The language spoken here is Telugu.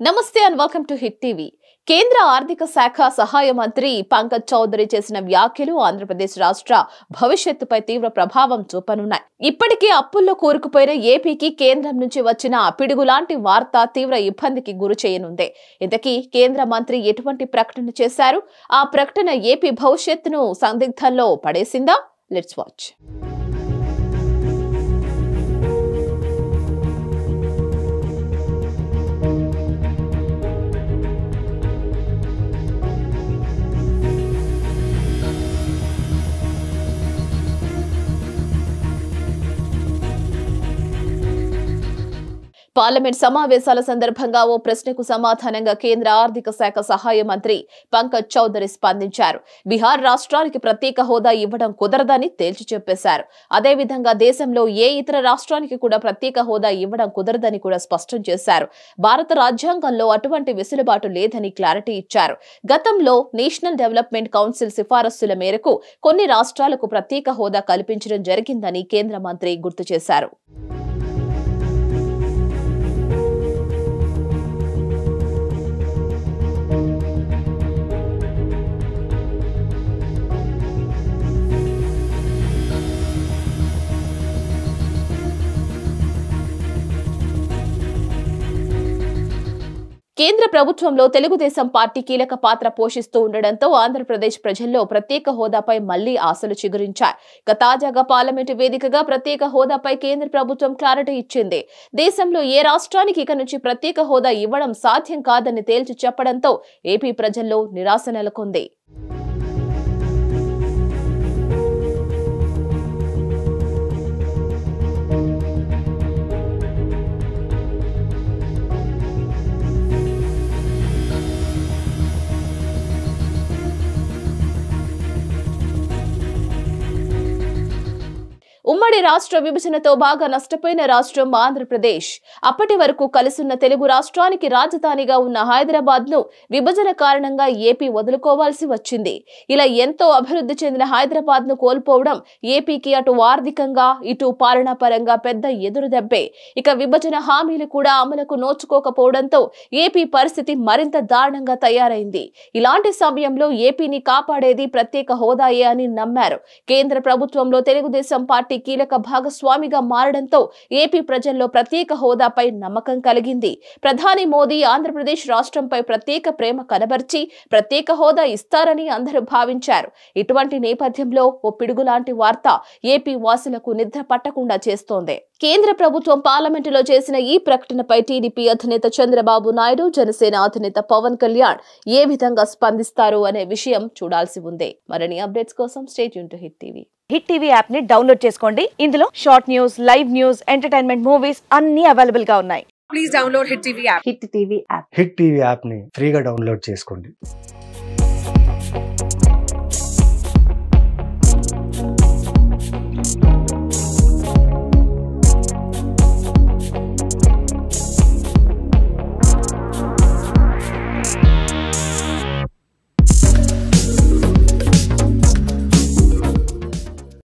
నమస్తే and welcome to Hit TV. కేంద్ర ఆర్థిక శాఖ సహాయ మంత్రి పంకజ్ చౌదరి చేసిన వ్యాఖ్యలు ఆంధ్రప్రదేశ్ రాష్ట్ర భవిష్యత్తుపై తీవ్ర ప్రభావం చూపనున్నాయి. ఇప్పటికే అప్పుల్లో కూరుకుపోయిన ఏపీకి కేంద్రం నుంచి వచ్చిన పిడుగులాంటి వార్త తీవ్ర ఇబ్బందికి గురి చేయనుంది. ఇంతకీ కేంద్ర మంత్రి ఎటువంటి ప్రకటన చేశారు? ఆ ప్రకటన ఏపీ భవిష్యత్తును సందిగ్ధంలో పడేసిందా? Let's watch. పార్లమెంట్ సమావేశాల సందర్భంగా ఓ ప్రశ్నకు సమాధానంగా కేంద్ర ఆర్థిక శాఖ సహాయ మంత్రి పంకజ్ చౌదరి స్పందించారు. బీహార్ రాష్ట్రానికి ప్రత్యేక హోదా ఇవ్వడం కుదరదని తేల్చి చెప్పేశారు. అదేవిధంగా దేశంలో ఏ ఇతర రాష్ట్రానికి కూడా ప్రత్యేక హోదా ఇవ్వడం కుదరదని కూడా స్పష్టం చేశారు. భారత రాజ్యాంగంలో అటువంటి వెసులుబాటు లేదని క్లారిటీ ఇచ్చారు. గతంలో నేషనల్ డెవలప్మెంట్ కౌన్సిల్ సిఫారసుల మేరకు కొన్ని రాష్ట్రాలకు ప్రత్యేక హోదా కల్పించడం జరిగిందని కేంద్ర మంత్రి గుర్తు చేశారు. కేంద్ర ప్రభుత్వంలో తెలుగుదేశం పార్టీ కీలక పాత్ర పోషిస్తూ ఉండడంతో ఆంధ్రప్రదేశ్ ప్రజల్లో ప్రత్యేక హోదాపై మళ్లీ ఆశలు చిగురించాయి. తాజాగా పార్లమెంటు వేదికగా ప్రత్యేక హోదాపై కేంద్ర ప్రభుత్వం క్లారిటీ ఇచ్చింది. దేశంలో ఏ రాష్ట్రానికి ఇక నుంచి ప్రత్యేక హోదా ఇవ్వడం సాధ్యం కాదని తేల్చి చెప్పడంతో ఏపీ ప్రజల్లో నిరాశ నెలకొంది. ఉమ్మడి రాష్ట్ర విభజనతో బాగా నష్టపోయిన రాష్ట్రం ఆంధ్రప్రదేశ్. అప్పటి వరకు కలిసున్న తెలుగు రాష్ట్రానికి రాజధానిగా ఉన్న హైదరాబాద్ ను విభజన కారణంగా ఏపీ వదులుకోవాల్సి వచ్చింది. ఇలా ఎంతో అభివృద్ధి చెందిన హైదరాబాద్ ను కోల్పోవడం ఏపీకి అటు ఆర్థికంగా ఇటు పాలనాపరంగా పెద్ద ఎదురుదెబ్బే. ఇక విభజన హామీలు కూడా అమలుకు నోచుకోకపోవడంతో ఏపీ పరిస్థితి మరింత దారుణంగా తయారైంది. ఇలాంటి సమయంలో ఏపీని కాపాడేది ప్రత్యేక హోదాయే అని నమ్మారు. కేంద్ర ప్రభుత్వంలో తెలుగుదేశం పార్టీ కీలక భాగస్వామిగా మారడంతో ఏపీ ప్రజల్లో ప్రత్యేక హోదాపై నమ్మకం కలిగింది. ప్రధాని మోదీ ఆంధ్రప్రదేశ్ రాష్ట్రంపై ప్రత్యేక ప్రేమ కనబర్చి ప్రత్యేక హోదా ఇస్తారని అందరూ భావించారు. ఇటువంటి నేపథ్యంలో ఓ పిడుగులాంటి వార్త ఏపీ వాసులకు నిద్ర పట్టకుండా చేస్తోంది. కేంద్ర ప్రభుత్వం పార్లమెంటులో చేసిన ఈ ప్రకటనపై టీడీపీ అధినేత చంద్రబాబు నాయుడు, జనసేన అధినేత పవన్ కళ్యాణ్ ఏ విధంగా స్పందిస్తారు అనే విషయం చూడాల్సి ఉంది. మరిన్ని అప్డేట్స్ కోసం stay tune to hit TV. Hit TV app ని డౌన్లోడ్ చేసుకోండి. ఇందులో short news, live news, entertainment movies అన్ని అవైలబుల్ గా ఉన్నాయి. Please download hit TV app. Hit TV app hit TV app ని ఫ్రీగా డౌన్లోడ్ చేసుకోండి.